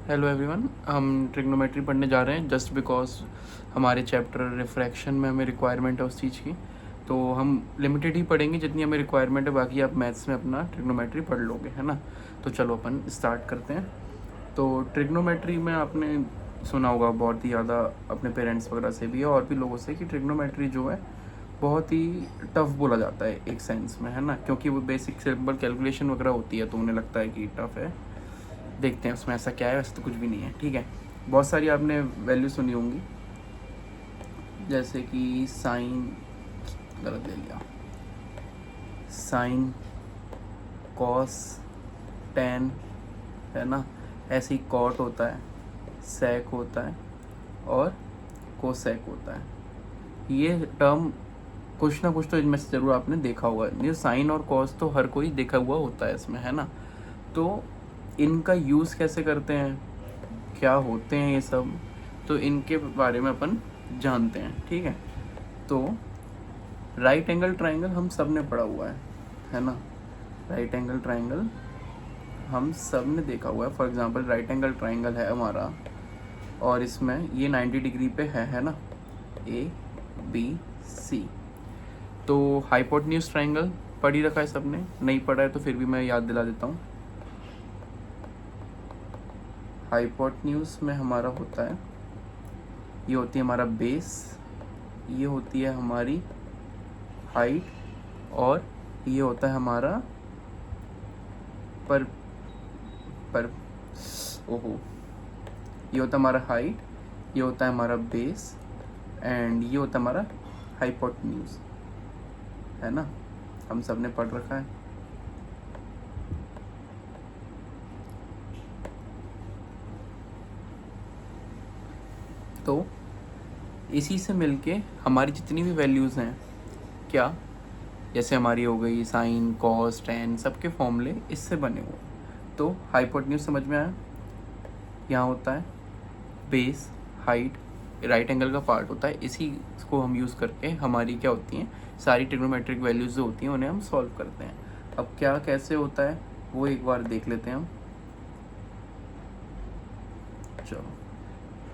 Hello everyone, हम trigonometry पढ़ने जा रहे हैं जस्ट बिकॉज हमारे चैप्टर रिफ्रैक्शन में हमें रिक्वायरमेंट है उस चीज़ की। तो हम लिमिटेड ही पढ़ेंगे जितनी हमें रिक्वायरमेंट है, बाकी आप मैथ्स में अपना ट्रिग्नोमेट्री पढ़ लोगे, है ना। तो चलो अपन स्टार्ट करते हैं। तो ट्रिग्नोमेट्री में आपने सुना होगा बहुत ही ज़्यादा अपने पेरेंट्स वगैरह से भी और भी लोगों से कि ट्रिग्नोमेट्री जो है बहुत ही टफ़ बोला जाता है एक सेंस में, है ना, क्योंकि वो बेसिक सिंपल कैलकुलेशन वगैरह होती है तो उन्हें लगता है कि टफ़ है। देखते हैं उसमें ऐसा क्या है, वैसे तो कुछ भी नहीं है, ठीक है। बहुत सारी आपने वैल्यू सुनी होंगी, जैसे कि साइन, गलत ले लिया, साइन, कॉस, टेन, है ना। ऐसे ही कॉट होता है, सेक होता है और कोसेक होता है। ये टर्म कुछ ना कुछ तो इनमें से ज़रूर आपने देखा होगा। ये साइन और कॉस तो हर कोई देखा हुआ होता है इसमें, है ना। तो इनका यूज़ कैसे करते हैं, क्या होते हैं ये सब, तो इनके बारे में अपन जानते हैं, ठीक है। तो राइट एंगल ट्राइंगल हम सब ने पढ़ा हुआ है ना। राइट एंगल ट्राइंगल हम सब ने देखा हुआ है। For example right angle triangle है हमारा और इसमें ये 90 डिग्री पे है ना, ए बी सी। तो हाइपोटेन्यूज ट्राइंगल पढ़ ही रखा है सबने, नहीं पढ़ा है तो फिर भी मैं याद दिला देता हूँ। हाइपोटेन्यूज में हमारा होता है, ये होती है हमारा बेस, ये होती है हमारी हाइट और ये होता है हमारा पर ओहो, ये होता है हमारा हाइट, ये होता है हमारा बेस एंड ये होता है हमारा हाइपोटेन्यूज, है ना। हम सब ने पढ़ रखा है। तो इसी से मिलके हमारी जितनी भी वैल्यूज़ हैं, क्या, जैसे हमारी हो गई साइन, कॉस, टेन, सबके फॉर्मूले इससे बने हुए। तो हाइपोटेन्यूज समझ में आया, यहाँ होता है बेस, हाइट, राइट एंगल का पार्ट होता है, इसी को हम यूज़ करके हमारी क्या होती हैं, सारी ट्रिग्नोमेट्रिक वैल्यूज़ जो होती हैं उन्हें हम सॉल्व करते हैं। अब क्या कैसे होता है वो एक बार देख लेते हैं हम। चलो,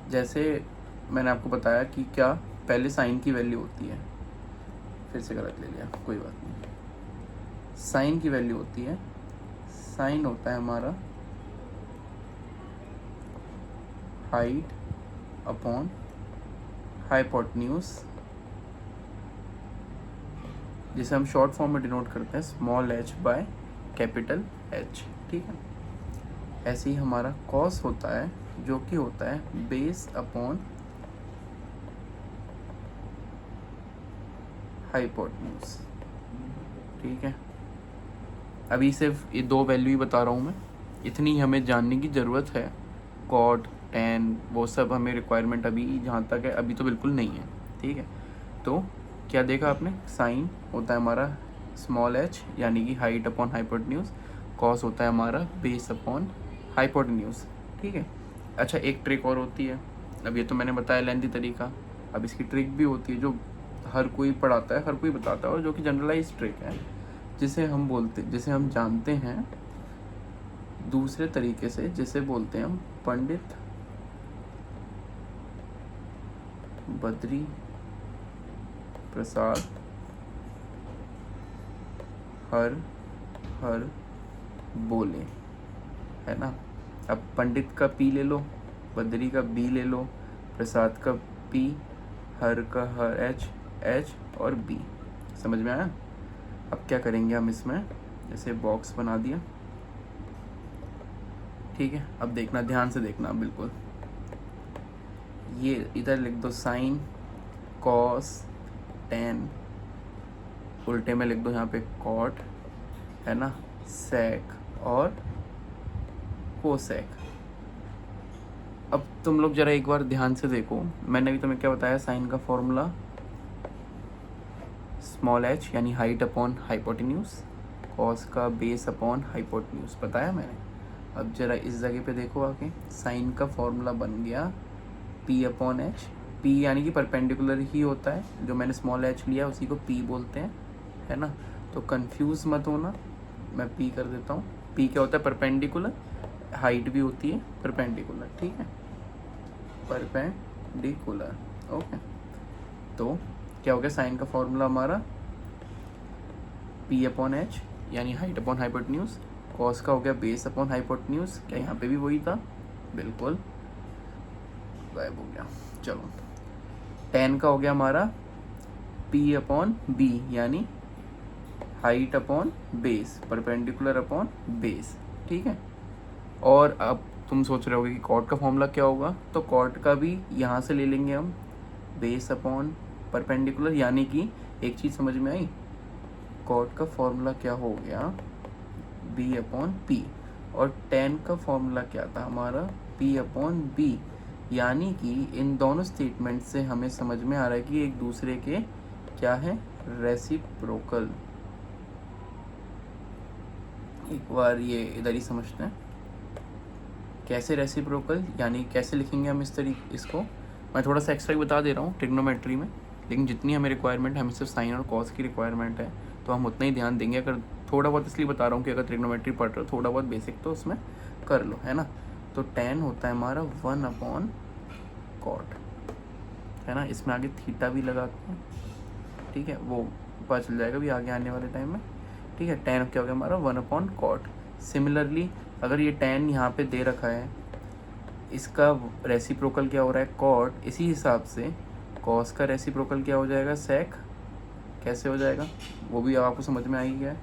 जैसे मैंने आपको बताया कि क्या पहले साइन की वैल्यू होती है, फिर से गलत ले लिया, कोई बात नहीं। साइन की वैल्यू होती है, साइन होता है हमारा हाइट अपॉन हाइपोटेन्यूज, जिसे हम शॉर्ट फॉर्म में डिनोट करते हैं small h by capital H, ठीक है। ऐसे ही हमारा कॉस होता है जो कि होता है बेस अपॉन हाइपोटेन्यूज, ठीक है। अभी सिर्फ ये दो वैल्यू ही बता रहा हूँ मैं, इतनी हमें जानने की ज़रूरत है। कॉट, टेन, वो सब हमें रिक्वायरमेंट अभी जहाँ तक है अभी तो बिल्कुल नहीं है, ठीक है। तो क्या देखा आपने, साइन होता है हमारा स्मॉल h यानी कि हाइट अपॉन हाइपोटेन्यूज, कॉस होता है हमारा बेस अपॉन हाइपोटेन्यूज, ठीक है। अच्छा, एक ट्रिक और होती है, अब ये तो मैंने बताया लेंथी तरीका, अब इसकी ट्रिक भी होती है जो हर कोई पढ़ाता है, हर कोई बताता है और जो कि जनरलाइज ट्रिक है, जिसे हम जानते हैं दूसरे तरीके से, जिसे बोलते हैं हम पंडित बद्री प्रसाद हर हर बोले, है ना। अब पंडित का पी ले लो, बद्री का बी ले लो, प्रसाद का पी, हर का हर एच और बी, समझ में आया। अब क्या करेंगे हम इसमें, जैसे बॉक्स बना दिया, ठीक है। अब देखना, ध्यान से देखना बिल्कुल, ये इधर लिख दो साइन, कॉस, टेन, उल्टे में लिख दो यहाँ पे कॉट, है ना, सेक और कोसेक। अब तुम लोग जरा एक बार ध्यान से देखो, मैंने अभी तुम्हें क्या बताया, साइन का फॉर्मूला स्मॉल h यानी हाइट अपॉन हाइपोटेन्यूज, कॉस का बेस अपॉन हाइपोटेन्यूज बताया मैंने। अब जरा इस जगह पे देखो आके, साइन का फॉर्मूला बन गया p अपॉन h, p यानी कि परपेंडिकुलर ही होता है, जो मैंने स्मॉल h लिया उसी को p बोलते हैं, है ना। तो कंफ्यूज मत होना, मैं p कर देता हूँ। p क्या होता है, परपेंडिकुलर, हाइट भी होती है परपेंडिकुलर, ठीक है, परपेंडिकुलर, ओके। तो क्या हो गया, साइन का फॉर्मूला हमारा P/H यानी हाइट अपॉन हाइपोटेन्यूज, कॉस का हो गया बेस अपॉन हाइपोटेन्यूज, क्या यहाँ पे भी वही था, बिल्कुल गायब हो गया। चलो, टेन का हो गया हमारा P/B यानी height upon base, perpendicular upon base, ठीक है। और अब तुम सोच रहे होगे कि कॉट का फॉर्मूला क्या होगा, तो कॉट का भी यहाँ से ले लेंगे हम, बेस अपॉन परपेंडिकुलर, यानी कि एक चीज़ समझ में आई, कॉट का फॉर्मूला क्या हो गया, B/P, और टेन का फॉर्मूला क्या था हमारा, P/B, यानी कि इन दोनों स्टेटमेंट से हमें समझ में आ रहा है कि एक दूसरे के क्या है, रेसिप्रोकल। एक बार ये इधर ही समझते हैं, कैसे रेसिप्रोकल, यानी कैसे लिखेंगे हम इसको मैं थोड़ा सा एक्स्ट्रा बता दे रहा हूँ ट्रिग्नोमेट्री में, लेकिन जितनी हमें रिक्वायरमेंट है, हमें सिर्फ साइन और कॉस की रिक्वायरमेंट है, तो हम उतना ही ध्यान देंगे। अगर थोड़ा बहुत इसलिए बता रहा हूँ कि अगर ट्रिग्नोमेट्री पढ़ रहे हो, थोड़ा बहुत बेसिक तो उसमें कर लो, है ना। तो टेन होता है हमारा 1/cot, है ना, इसमें आगे थीटा भी लगाते हैं, ठीक है, वो पता चल जाएगा भी आगे आने वाले टाइम में, ठीक है। टेन क्या हो गया हमारा 1/cot। सिमिलरली अगर ये टेन यहाँ पे दे रखा है, इसका रेसिप्रोकल क्या हो रहा है, कॉट, इसी हिसाब से कॉस का रेसिप्रोकल क्या हो जाएगा, सेक। कैसे हो जाएगा वो भी आपको समझ में आ ही गया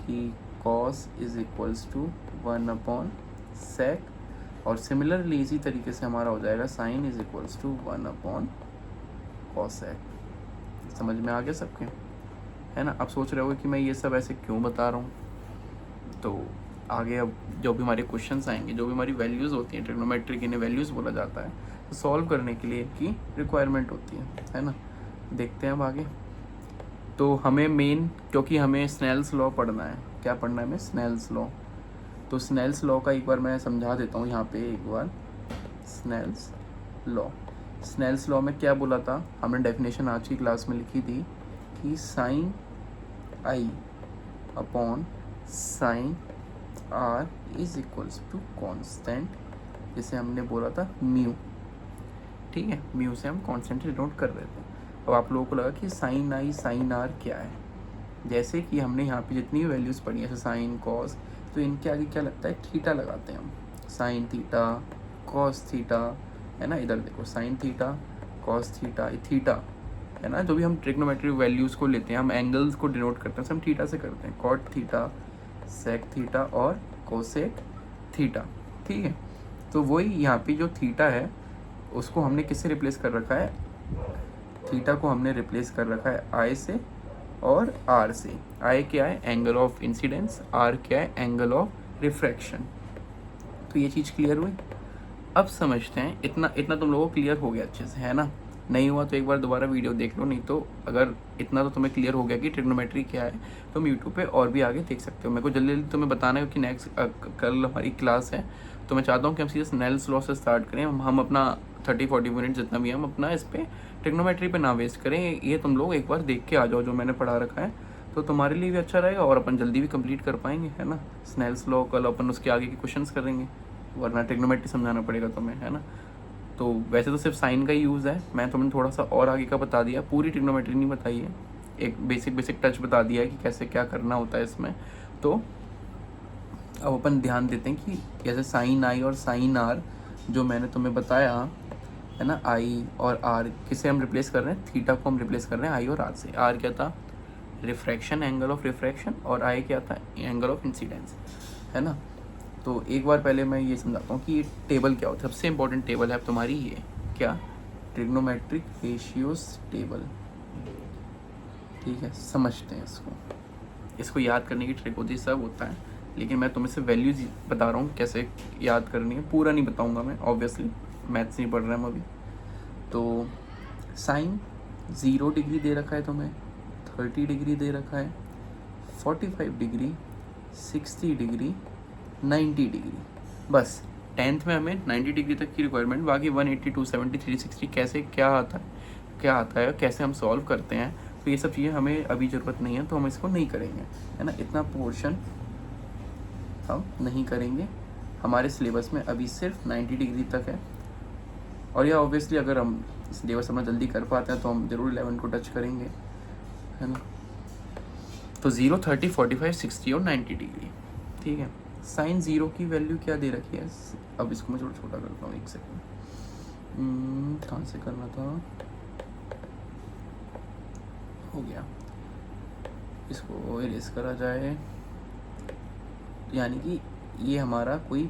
कि cos is equals to 1/sec, और सिमिलरली इसी तरीके से हमारा हो जाएगा sign is equals to 1/cosec। समझ में आ गया सबके, है ना। अब सोच रहे हो कि मैं ये सब ऐसे क्यों बता रहा हूँ, तो आगे अब जो भी हमारे क्वेश्चंस आएंगे, जो भी हमारी वैल्यूज़ होती हैं, ट्रिग्नोमेट्री की इन्हें वैल्यूज़ बोला जाता है, तो सॉल्व करने के लिए इनकी रिक्वायरमेंट होती है ना। देखते हैं अब आगे। तो हमें मेन, क्योंकि हमें स्नेल्स लॉ पढ़ना है, क्या पढ़ना है हमें, स्नेल्स लॉ। तो स्नेल्स लॉ का एक बार मैं समझा देता हूँ यहाँ पे एक बार। स्नेल्स लॉ में क्या बोला था हमने, डेफिनेशन आज की क्लास में लिखी थी कि sine I upon sine are is equals to constant, जिसे हमने बोला था म्यू, ठीक है, म्यू से हम कॉन्स्टेंट डिनोट कर रहे थे। अब आप लोगों को लगा कि साइन आई साइन आर क्या है, जैसे कि हमने यहाँ पे जितनी वैल्यूज़ पढ़ी है, जैसे साइन कॉस, तो इनके आगे क्या लगता है, थीटा लगाते हैं हम, साइन थीटा कॉस थीटा, है ना। इधर देखो, sine theta cos theta, theta, है ना। जो भी हम ट्रिग्नोमेट्री वैल्यूज़ को लेते हैं, हम एंगल्स को डिनोट करते हैं, हम थीटा से करते हैं, कॉट थीटा, सेक थीटा और कोसेक थीटा, ठीक है। तो वही यहाँ पे जो थीटा है उसको हमने किससे रिप्लेस कर रखा है, थीटा को हमने रिप्लेस कर रखा है आई से और आर से। आई क्या है, एंगल ऑफ इंसिडेंस, आर क्या है, एंगल ऑफ रिफ्रैक्शन। तो ये चीज़ क्लियर हुई। अब समझते हैं, इतना तुम लोगों को क्लियर हो गया अच्छे से, है ना। नहीं हुआ तो एक बार दोबारा वीडियो देख लो, नहीं तो अगर इतना तो तुम्हें क्लियर हो गया कि ट्रिग्नोमेट्री क्या है, तुम यूट्यूब पे और भी आगे देख सकते हो। मेरे को जल्दी जल्दी तुम्हें बताना है कि नेक्स्ट कल हमारी क्लास है, तो मैं चाहता हूँ कि हम सीधे स्नेल्स लॉ से स्टार्ट करें। हम अपना 30-40 मिनट जितना भी हम अपना इस पर ट्रिग्नोमेट्री पे ना वेस्ट करें। ये तुम लोग एक बार देख के आ जाओ जो मैंने पढ़ा रखा है, तो तुम्हारे लिए भी अच्छा रहेगा और अपन जल्दी भी कंप्लीट कर पाएंगे, है ना। स्नेल्स लॉ कल अपन उसके आगे के क्वेश्चंस करेंगे, वरना ट्रिग्नोमेट्री समझाना पड़ेगा तुम्हें, है ना। तो वैसे तो सिर्फ साइन का ही यूज़ है, मैं तुम्हें थोड़ा सा और आगे का बता दिया, पूरी ट्रिग्नोमेट्री नहीं बताई है, एक बेसिक टच बता दिया है कि कैसे क्या करना होता है इसमें। तो अब अपन ध्यान देते हैं कि जैसे साइन आई और साइन आर जो मैंने तुम्हें बताया, है ना, आई और आर किसे हम रिप्लेस कर रहे हैं, थीटा को हम रिप्लेस कर रहे हैं आई और आर से। आर क्या था, रिफ्रैक्शन, एंगल ऑफ रिफ्रैक्शन, और आई क्या था, एंगल ऑफ इंसिडेंस, है ना। तो एक बार पहले मैं ये समझाता हूँ कि ये टेबल क्या होता है। सबसे इंपॉर्टेंट टेबल है तुम्हारी ये क्या, ट्रिग्नोमेट्रिक रेशियोज टेबल, ठीक है। समझते हैं इसको याद करने की ट्रिक होती है, सब होता है, लेकिन मैं तुम्हें से वैल्यूज बता रहा हूँ कैसे याद करनी है, पूरा नहीं बताऊँगा मैं, ऑब्वियसली मैथ्स नहीं पढ़ रहे हम अभी। तो साइन 0 डिग्री दे रखा है तुम्हें, 30 डिग्री दे रखा है, 45 डिग्री, 60 डिग्री, 90 डिग्री। बस 10th में हमें 90 डिग्री तक की रिक्वायरमेंट, बाकी 180, 270, 360 कैसे क्या आता है कैसे हम सॉल्व करते हैं, तो ये सब चीज़ें हमें अभी ज़रूरत नहीं है, तो हम इसको नहीं करेंगे, है ना। इतना पोर्शन हम नहीं करेंगे हमारे सिलेबस में अभी सिर्फ 90 डिग्री तक है, और यह ऑब्वियसली अगर हम सिलेबस अपना जल्दी कर पाते हैं तो हम ज़रूर 11 को टच करेंगे, है ना। तो 0, 30, 45, 60 और 90 डिग्री, ठीक है। साइन 0 की वैल्यू क्या दे रखी है, अब इसको मैं थोड़ा छोटा करता हूँ, एक सेकेंड, कहाँ से करना था, हो गया, इसको इरेज करा जाए, यानी कि ये हमारा कोई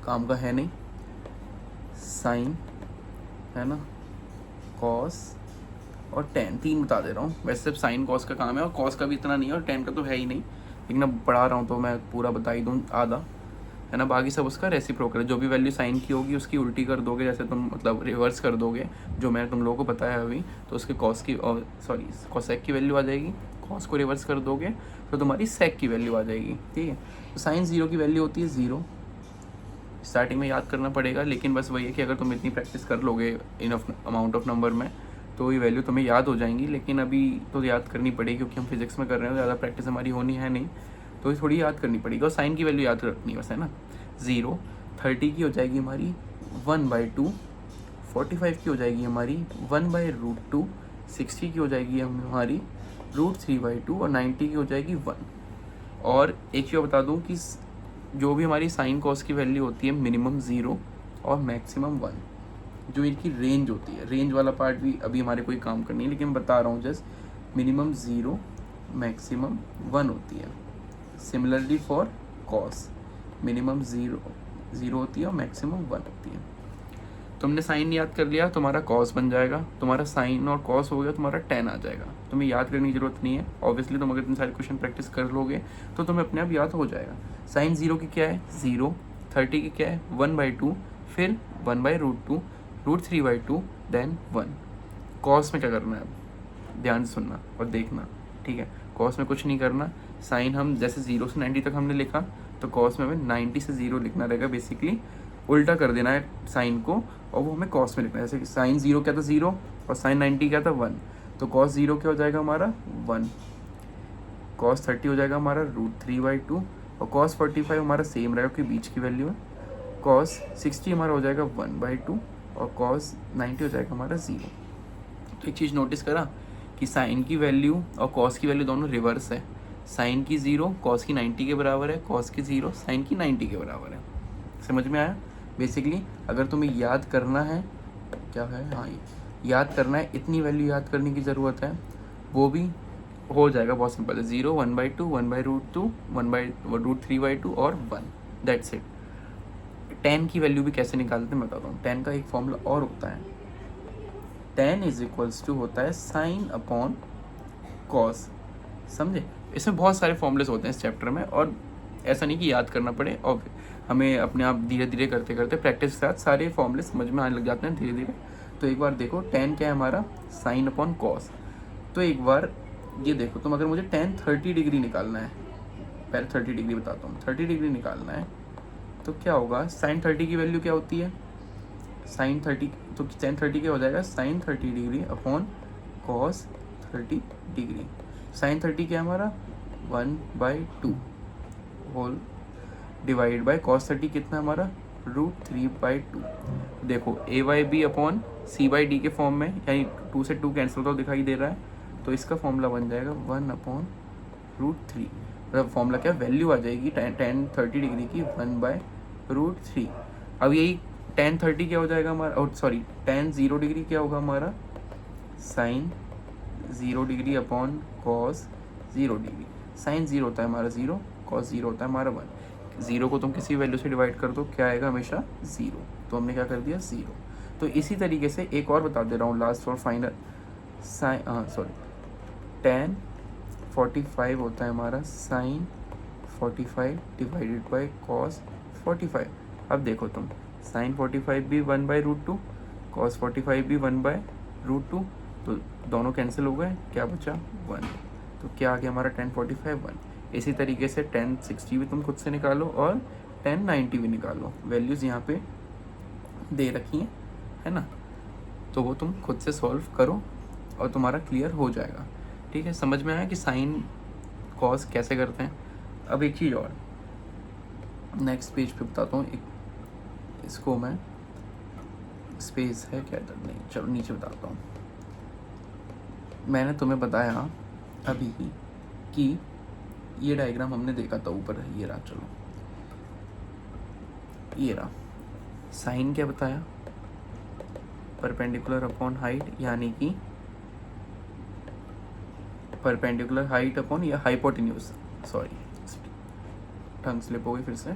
काम का है नहीं, साइन, है ना, कॉस और टेन, 3 बता दे रहा हूँ। वैसे सिर्फ साइन कॉस का काम है, और कॉस का भी इतना नहीं है, और टेन का तो है ही नहीं, लेकिन अब पढ़ा रहा हूँ तो मैं पूरा बता ही दूँ आधा, है ना। बाकी सब उसका रेसिप्रोकल है, जो भी वैल्यू साइन की होगी उसकी उल्टी कर दोगे, जैसे तुम मतलब रिवर्स कर दोगे, जो मैंने तुम लोगों को बताया अभी, तो उसके कॉस की सॉरी कॉसेक की वैल्यू आ जाएगी, कॉस को रिवर्स कर दोगे तो तुम्हारी सेक की वैल्यू आ जाएगी, ठीक है। तो साइन 0 की वैल्यू होती है 0, स्टार्टिंग में याद करना पड़ेगा, लेकिन बस वही है कि अगर तुम इतनी प्रैक्टिस कर लोगे इनफ अमाउंट ऑफ नंबर में तो ये वैल्यू तुम्हें याद हो जाएंगी, लेकिन अभी तो याद करनी पड़ेगी क्योंकि हम फिजिक्स में कर रहे हैं, ज़्यादा प्रैक्टिस हमारी होनी है नहीं, तो ये थोड़ी याद करनी पड़ेगी, और साइन की वैल्यू याद रखनी है बस, है ना। 0, 30 की हो जाएगी हमारी 1/2, 45 की हो जाएगी हमारी 1/√2, 60 की हो जाएगी हमारी √3/2 और 90 की हो जाएगी 1। और एक चीज़ बता दूं कि जो भी हमारी साइन कॉस की वैल्यू होती है मिनिमम 0 और मैक्सिमम 1, जो इनकी रेंज होती है, रेंज वाला पार्ट भी अभी हमारे कोई काम करनी है, लेकिन बता रहा हूँ जस्ट मिनिमम 0 मैक्सिमम 1 होती है। सिमिलरली फॉर कॉस मिनिमम 0 होती है और मैक्सिमम 1 होती है। तुमने साइन याद कर लिया, तुम्हारा कॉस बन जाएगा, तुम्हारा साइन और कॉस हो गया, तुम्हारा टेन आ जाएगा। तुम्हें याद करने की जरूरत नहीं है, ऑब्वियसली तुम अगर इतने सारे क्वेश्चन प्रैक्टिस कर लोगे तो तुम्हें अपने आप याद हो जाएगा। साइन 0 की क्या है 0, 30 की क्या है 1/2, फिर 1/√2, √3/2, देन 1। कॉस में क्या करना है, अब ध्यान से सुनना और देखना, ठीक है। कॉस में कुछ नहीं करना, साइन हम जैसे 0 से 90 तक हमने लिखा, तो कॉस में हमें 90 से 0 लिखना रहेगा, बेसिकली उल्टा कर देना है साइन को, और वो हमें कॉस में लिखना है। जैसे कि साइन 0 क्या था 0 और साइन 90 क्या था 1, तो कॉस 0 क्या हो जाएगा हमारा 1, कॉस 30 हो जाएगा हमारा √3/2, और कॉस 45 हमारा सेम रहेगा क्योंकि बीच की वैल्यू है, कॉस 60 हमारा हो जाएगा 1/2, और कॉस 90 हो जाएगा हमारा 0। तो एक चीज़ नोटिस करा कि साइन की वैल्यू और कॉस की वैल्यू दोनों रिवर्स है, साइन की 0 कॉस की 90 के बराबर है, कॉस की 0 साइन की 90 के बराबर है। समझ में आया। बेसिकली अगर तुम्हें याद करना है, क्या है, हाँ याद करना है, इतनी वैल्यू याद करने की ज़रूरत है, वो भी हो जाएगा, बहुत सिंपल है। 0, 1/2, 1/√2, 1/√3/2 और 1, दैट्स इट। 10 की वैल्यू भी कैसे निकालते हैं बताता हूँ। 10 का एक फॉर्मूला और होता है, 10 = होता है साइन अपॉन कॉस, समझे। इसमें बहुत सारे फॉर्मूलेस होते हैं इस चैप्टर में, और ऐसा नहीं कि याद करना पड़े, और हमें अपने आप धीरे धीरे करते करते प्रैक्टिस के साथ सारे फॉर्मूले समझ में आने लग जाते हैं धीरे धीरे। तो एक बार देखो 10 क्या है हमारा साइन अपॉन कॉस, तो एक बार ये देखो तुम, अगर मुझे 30 डिग्री निकालना है, पहले 30 डिग्री बताता हूँ, 30 डिग्री निकालना है तो क्या होगा, साइन 30 की वैल्यू क्या होती है, साइन 30, तो tan 30 क्या हो जाएगा, sine 30 degree upon cos 30 degree. Sine 30 क्या है हमारा 1/2 होल डिवाइड बाय कॉस 30 कितना हमारा √3/2। देखो a/b अपॉन c/d के फॉर्म में, यानी 2 से 2 कैंसिल होता दिखाई दे रहा है, तो इसका फॉर्मूला बन जाएगा 1/√3। मतलब फॉर्मूला क्या, वैल्यू आ जाएगी tan 30 डिग्री की 1/√3। अब यही tan 30 क्या हो जाएगा हमारा, और सॉरी tan 0 डिग्री क्या होगा हमारा, sine 0 degree upon cos 0 degree. Sine 0 होता है हमारा 0, कॉस 0 होता है हमारा 1। 0 को तुम किसी वैल्यू से डिवाइड कर दो, क्या आएगा हमेशा 0, तो हमने क्या कर दिया 0। तो इसी तरीके से एक और बता दे रहा हूँ लास्ट और फाइनल, साइन tan 45 होता है हमारा साइन 45 डिवाइडेड बाय कॉस 45। अब देखो तुम, साइन 45 भी 1/√2, कॉस 45 भी 1/√2, तो दोनों कैंसिल हो गए, क्या बचा 1, तो क्या आ गया हमारा tan 45 1। इसी तरीके से tan 60 भी तुम खुद से निकालो और tan 90 भी निकालो, वैल्यूज़ यहाँ पे दे रखी हैं, है ना, तो वो तुम खुद से सॉल्व करो और तुम्हारा क्लियर हो जाएगा। ठीक है, समझ में आया कि साइन कॉस कैसे करते हैं। अब एक चीज़ और, नेक्स्ट पेज पे बताता हूँ एक, इसको मैं स्पेस है क्या इधर, नहीं चलो नीचे बताता हूँ। मैंने तुम्हें बताया अभी ही कि ये डायग्राम हमने देखा था ऊपर, ये रहा, चलो ये रहा। साइन क्या बताया, परपेंडिकुलर अपॉन हाइट, यानी कि परपेंडिकुलर हाइट अपॉन या हाइपोटेन्यूज, सॉरी टंग स्लिप हो गई फिर से,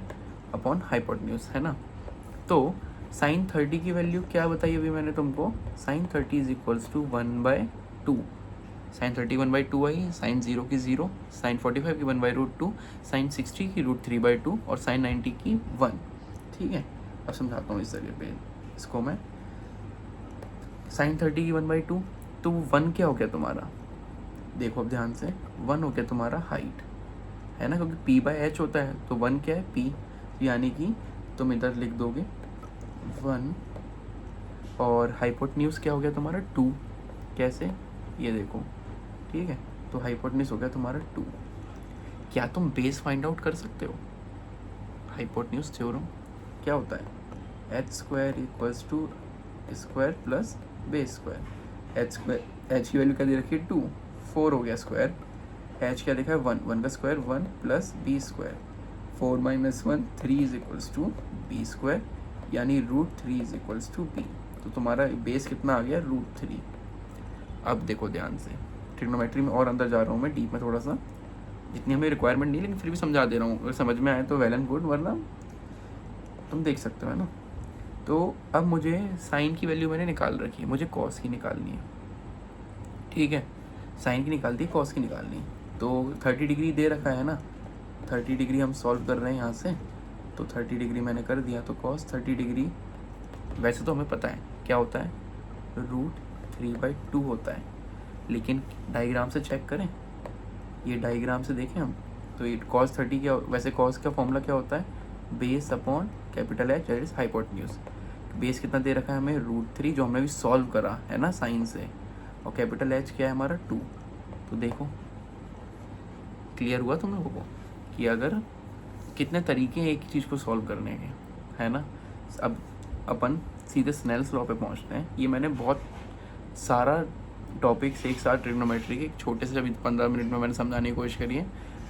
अपॉन हाइपोटेन्यूज, है ना। तो साइन 30 की वैल्यू क्या बताई अभी मैंने तुमको, sine 30 is equals to 1/2। Sine 30 1/2 आई, साइन 0 की 0, साइन 45 की 1/√2, साइन 60 की √3/2 और साइन 90 की 1। ठीक है, अब समझाता हूँ इस जगह पे इसको मैं। साइन 30 की 1/2, तो 1 क्या हो गया तुम्हारा, देखो अब ध्यान से, 1 हो गया तुम्हारा हाइट, है ना, क्योंकि p/h होता है, तो 1 क्या है p, यानी कि तुम इधर लिख दोगे 1, और हाइपोटेन्यूज क्या हो गया तुम्हारा 2, कैसे, ये देखो, ठीक है, तो हाइपोटेन्यूज हो गया तुम्हारा 2। क्या तुम बेस फाइंड आउट कर सकते हो, हाइपोटेन्यूज थ्योरम क्या होता है, h square equals to square plus base square, h की वैल्यू क्या दे रखी है 2, 4 हो गया स्क्वायर, h क्या देखा है 1 का square 1 plus B square, 4 - 1 3 is equals to B square, यानी √3 इज इक्वल्स टू बी। तो तुम्हारा बेस कितना आ गया √3। अब देखो ध्यान से, ट्रिग्नोमेट्री में और अंदर जा रहा हूँ मैं डीप में थोड़ा सा, जितनी हमें रिक्वायरमेंट नहीं, लेकिन फिर भी समझा दे रहा हूँ, अगर समझ में आए तो वेल एंड गुड, वरना तुम देख सकते हो, है ना। तो अब मुझे साइन की वैल्यू मैंने निकाल रखी है, मुझे कॉस की निकालनी है, ठीक है, साइन की निकाल दी, कॉस की निकालनी, तो 30 डिग्री दे रखा है ना, 30 डिग्री हम सॉल्व कर रहे हैं यहाँ से, तो 30 डिग्री मैंने कर दिया, तो कॉस 30 डिग्री वैसे तो हमें पता है क्या होता है, √3/2 होता है, लेकिन डायग्राम से चेक करें, ये डायग्राम से देखें हम, तो ये कॉस 30 क्या, वैसे कॉस का फॉर्मूला क्या होता है, base upon capital H that is hypotenuse. Base कितना दे रखा है हमें √3, जो हमने भी सॉल्व करा है ना साइन से, और कैपिटल H क्या है हमारा 2। तो देखो क्लियर हुआ तुम लोगों को कि अगर कितने तरीके हैं एक चीज़ को सॉल्व करने के, है ना। अब अपन सीधे स्नेल्स लॉ पे पहुंचते हैं। ये मैंने बहुत सारा टॉपिक्स एक साथ ट्रिग्नोमेट्री के छोटे से, अभी 15 मिनट में मैंने समझाने की कोशिश करी है,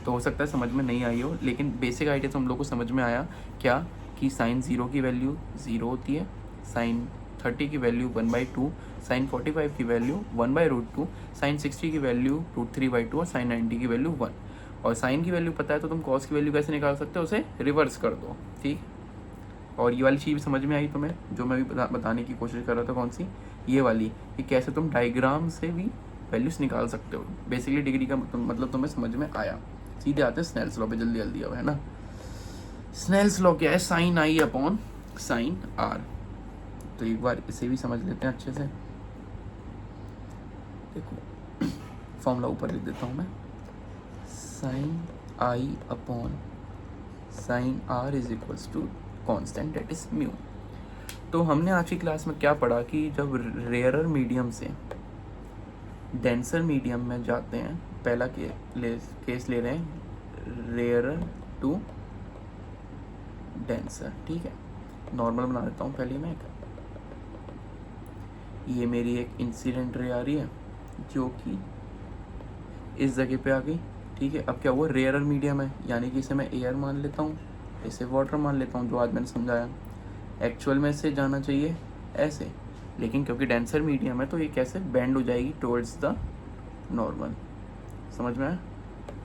तो हो सकता है समझ में नहीं आई हो, लेकिन बेसिक आइडिया तो हम लोग को समझ में आया क्या, कि साइन 0 की वैल्यू 0 होती है, साइन 30 की वैल्यू 1/2, साइन 45 की वैल्यू 1/√2, साइन 60 की वैल्यू √3/2 और साइन 90 की वैल्यू 1। और साइन की वैल्यू पता है तो तुम कॉस की वैल्यू कैसे निकाल सकते हो, उसे रिवर्स कर दो, ठीक। और ये वाली चीज़ समझ में आई तुम्हें, जो मैं भी बताने की कोशिश कर रहा था, कौन सी, ये वाली, कि कैसे तुम डायग्राम से भी वैल्यूज निकाल सकते हो। बेसिकली डिग्री का मतलब तुम्हें समझ में आया। सीधे आते हैं स्नेल्स लॉ पे, जल्दी जल्दी अब, है ना। स्नेल्स लॉ क्या है, sine I upon sine R। तो एक बार इसे भी समझ लेते हैं अच्छे से। देखो फॉर्मूला ऊपर लिख देता हूँ मैं, sine I upon sine R is equals to constant that is mu. तो हमने आज की क्लास में क्या पढ़ा कि जब रेयरर मीडियम से डेंसर मीडियम में जाते हैं, पहला केस ले रहे हैं रेयरर टू डेंसर, ठीक है। नॉर्मल बना देता हूँ पहले मैं, ये मेरी एक इंसिडेंट रे आ रही है जो कि इस जगह पे आ गई, ठीक है। अब क्या हुआ, रेयरर मीडियम है, यानी कि इसे मैं एयर मान लेता हूँ, इसे वाटर मान लेता हूँ, जो आज मैंने समझाया। एक्चुअल में इसे जाना चाहिए ऐसे, लेकिन क्योंकि डेंसर मीडियम है तो ये कैसे बेंड हो जाएगी टुवर्ड्स द नॉर्मल, समझ में आया।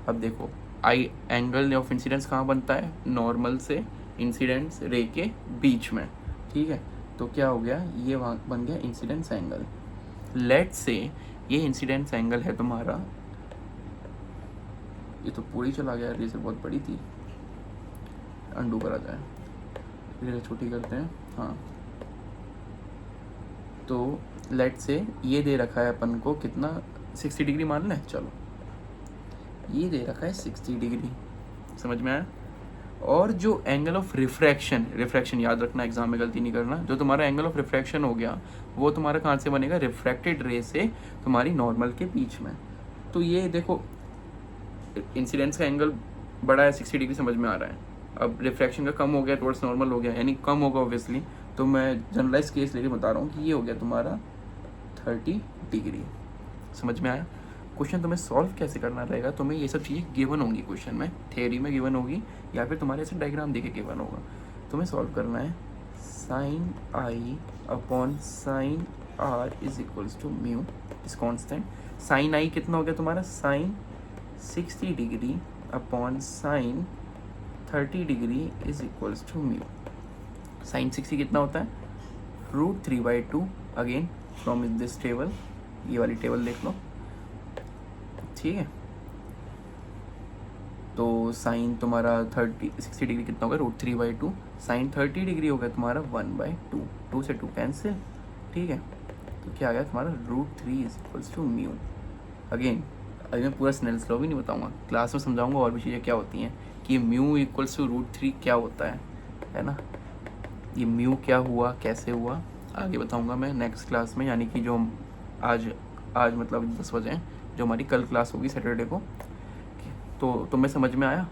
अब देखो आई एंगल ऑफ इंसिडेंस कहाँ बनता है, नॉर्मल से इंसिडेंस रे के बीच में, ठीक है। तो क्या हो गया, ये वहाँ बन गया इंसिडेंस एंगल। लेट से ये इंसिडेंस एंगल है तुम्हारा, ये तो पूरी चला गया, रेजर बहुत बड़ी थी, अंडू करा जाए, रेजर छोटी करते हैं, हाँ। तो लेट से ये दे रखा है अपन को कितना, 60 डिग्री मान लें, चलो ये दे रखा है 60 डिग्री, समझ में आया। और जो एंगल ऑफ रिफ्रैक्शन याद रखना, एग्जाम में गलती नहीं करना, जो तुम्हारा एंगल ऑफ रिफ्रैक्शन हो गया वो तुम्हारा कहाँ से बनेगा, रिफ्रैक्टेड रे से तुम्हारी नॉर्मल के बीच में। तो ये देखो इंसिडेंस का एंगल बड़ा है 60 डिग्री, समझ में आ रहा है। अब रिफ्रैक्शन का कम हो गया टुवर्ड्स नॉर्मल हो गया, यानी कम होगा ऑब्वियसली, तो मैं जनरलाइज केस लेके बता रहा हूँ कि ये हो गया तुम्हारा 30 डिग्री। समझ में आया? क्वेश्चन तुम्हें सॉल्व कैसे करना रहेगा, तुम्हें ये सब चीज़ें गिवन होंगी क्वेश्चन में, थ्योरी में गिवन होगी या फिर तुम्हारे ऐसे डायग्राम देखे गिवन होगा। तुम्हें सॉल्व करना है sine I upon sine are is equals to mu is constant. Sine i कितना हो गया तुम्हारा, sine 60 degree upon sine 30 degree is equals to mu. Sine 60 कितना होता है, √3/2। अगेन फ्रॉम दिस टेबल, ये वाली टेबल देख लो, ठीक है। तो साइन तुम्हारा 60 डिग्री कितना होगा, √3/2। साइन 30 डिग्री हो गया तुम्हारा 1/2, 2 से 2 कैंसिल, ठीक है। तो क्या आ गया तुम्हारा √3 is equals to mu. Again अभी मैं पूरा स्नेल्स लॉ भी नहीं बताऊंगा, क्लास में समझाऊंगा और भी चीज़ें क्या होती हैं कि म्यू इक्वल्स टू √3 क्या होता है ना। ये म्यू क्या हुआ, कैसे हुआ, आगे बताऊंगा मैं नेक्स्ट क्लास में, यानी कि जो हम आज मतलब 10 बजे जो हमारी कल क्लास होगी सैटरडे को। तो तुम्हें समझ में आया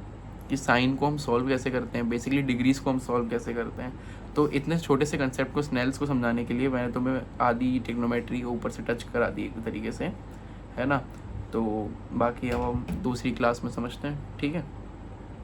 कि साइन को हम सॉल्व कैसे करते हैं, बेसिकली डिग्रीज को हम सॉल्व कैसे करते हैं। तो इतने छोटे से कंसेप्ट को स्नेल्स को समझाने के लिए मैंने तुम्हें आधी ट्रिग्नोमेट्री ऊपर से टच करा दी एक तरीके से, है ना। तो बाकी अब हम दूसरी क्लास में समझते हैं, ठीक है।